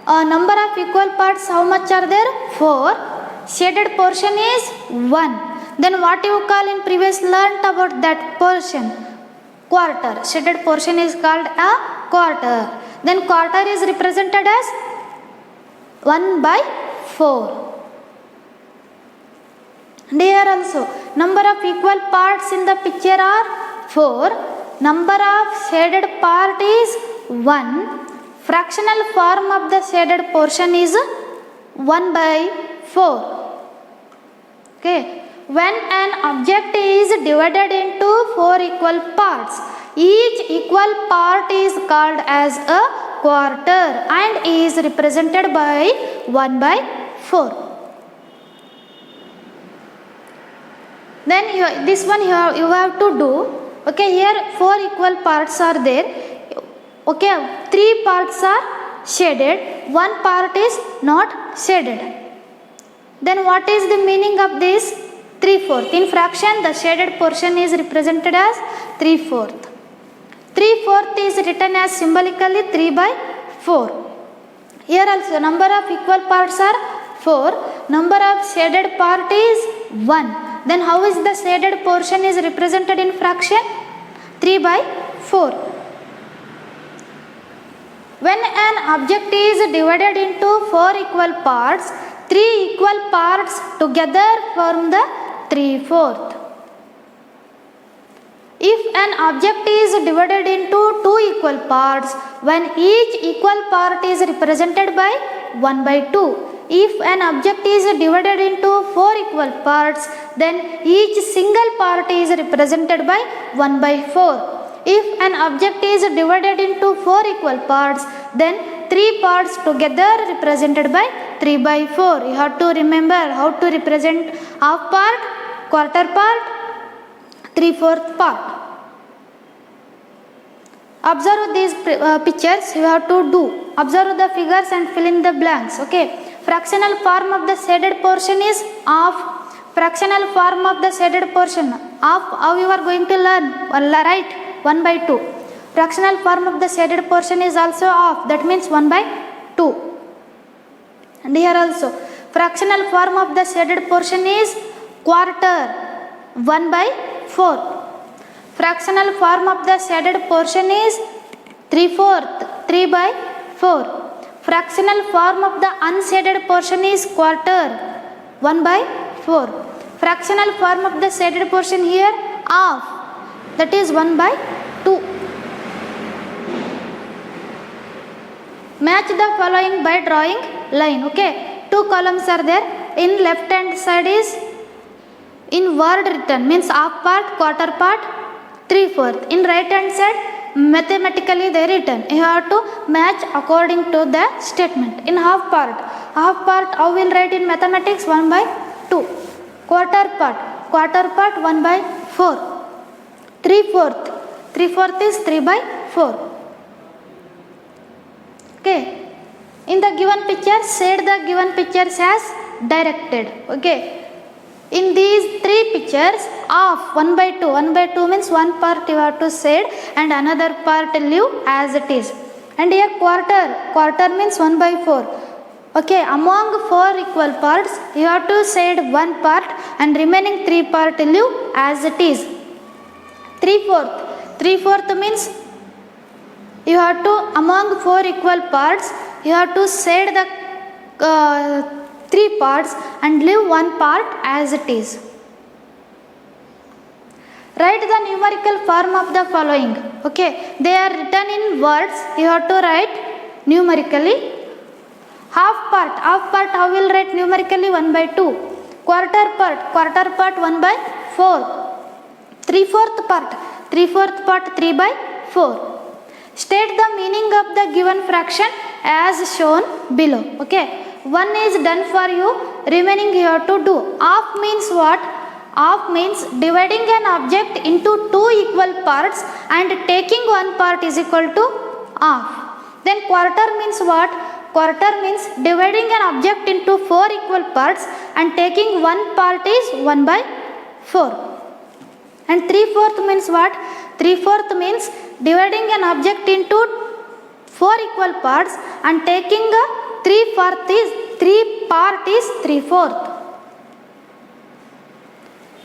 number of equal parts, how much are there? 4. Shaded portion is 1. Then what you call in previous learnt about that portion? Quarter. Shaded portion is called a quarter. Then quarter is represented as 1/4. And here also number of equal parts in the picture are 4. Number of shaded part is 1. Fractional form of the shaded portion is 1/4. Okay. When an object is divided into 4 equal parts, each equal part is called as a quarter and is represented by 1/4. Then this one you have to do. Okay, here 4 equal parts are there. Okay, 3 parts are shaded, 1 part is not shaded. Then what is the meaning of this? 3/4. In fraction, the shaded portion is represented as 3/4. 3/4 is written as symbolically 3/4. Here also number of equal parts are 4. Number of shaded part is 1. Then how is the shaded portion is represented in fraction? 3/4. When an object is divided into 4 equal parts, 3 equal parts together form the 3/4. If an object is divided into 2 equal parts, when each equal part is represented by 1/2. If an object is divided into 4 equal parts, then each single part is represented by 1/4. If an object is divided into 4 equal parts, then 3 parts together represented by 3/4. You have to remember how to represent half part, quarter part, 3/4 part. Observe these pictures. You have to do. Observe the figures and fill in the blanks. Okay. Fractional form of the shaded portion is half. Fractional form of the shaded portion half. How you are going to learn? Right. 1/2. Fractional form of the shaded portion is also half. That means 1/2. And here also fractional form of the shaded portion is quarter. 1/4. Fractional form of the shaded portion is 3/4. 3/4. Fractional form of the unshaded portion is quarter. 1/4. Fractional form of the shaded portion here half. That is 1/2. Match the following by drawing line. Okay. 2 columns are there. In left hand side is in word written, means half part, quarter part, 3/4. In right hand side mathematically they written. You have to match according to the statement. In half part how will write in mathematics? 1/2. Quarter part 1/4. 3/4 is 3/4. Okay. In the given picture, shade the given pictures as directed. Okay. In these 3 pictures, half 1/2. 1/2 means 1 part you have to shade and another part leave as it is. And here quarter means 1/4. Okay, among 4 equal parts, you have to shade 1 part and remaining 3 part leave as it is. 3/4 means you have to, among 4 equal parts, you have to shade the 3 parts and leave 1 part as it is. Write the numerical form of the following. Okay, they are written in words. You have to write numerically. Half part how will write numerically? 1/2. Quarter part 1/4. 3/4 part 3/4. State the meaning of the given fraction as shown below. Okay, one is done for you, remaining you have to do. Half means what? Half means dividing an object into 2 equal parts and taking 1 part is equal to half. Then quarter means what? Quarter means dividing an object into 4 equal parts and taking 1 part is 1/4. And 3/4 means what? 3/4 means dividing an object into 4 equal parts and taking 3 part is 3/4.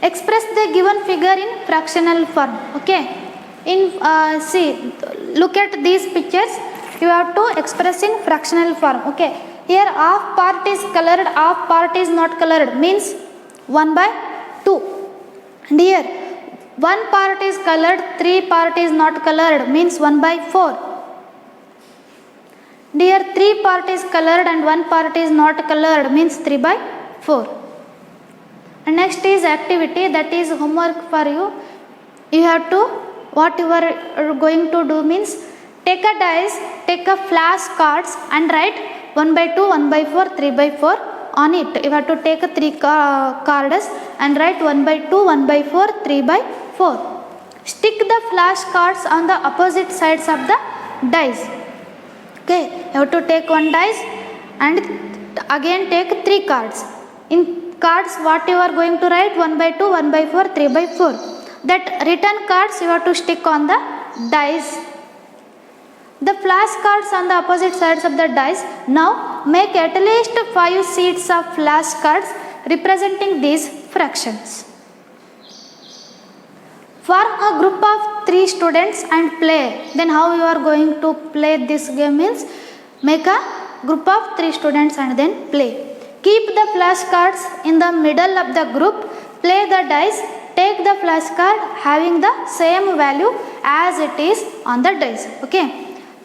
Express the given figure in fractional form. Okay, in see, look at these pictures. You have to express in fractional form. Okay, here half part is colored, half part is not colored, means 1/2. And here 1 part is colored, 3 part is not colored, means 1/4. Here 3 part is colored and 1 part is not colored, means 3/4. And next is activity, that is homework for you. You have to, what you are going to do means, take a dice, take a flash cards and write 1/2, 1/4, 3/4 on it. You have to take a 3 cards and write 1/2, 1/4, 3/4. Stick the flash cards on the opposite sides of the dice. Okay, you have to take one dice and again take 3 cards. In cards, what you are going to write? 1/2, 1/4, 3/4. That written cards you have to stick on the dice. The flash cards on the opposite sides of the dice. Now make at least 5 sheets of flash cards representing these fractions. Form a group of 3 students and play. Then how you are going to play this game means, make a group of 3 students and then play. Keep the flash cards in the middle of the group. Play the dice. Take the flash card having the same value as it is on the dice. Okay,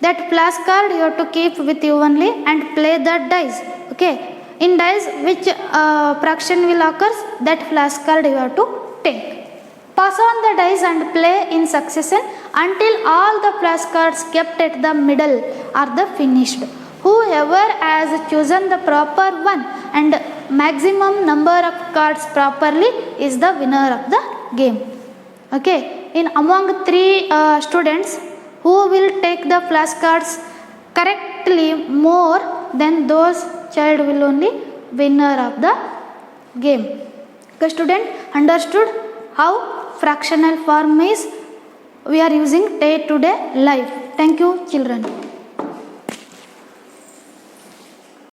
that flash card you have to keep with you only and play the dice. Okay, in dice which fraction will occur, that flash card you have to take. Pass on the dice and play in succession until all the flash cards kept at the middle are the finished. Whoever has chosen the proper one and maximum number of cards properly is the winner of the game. Okay, in among 3 students, who will take the flash cards correctly more, then those child will only winner of the game. Okay, student, understood how fractional form is we are using day to day life. Thank you, children.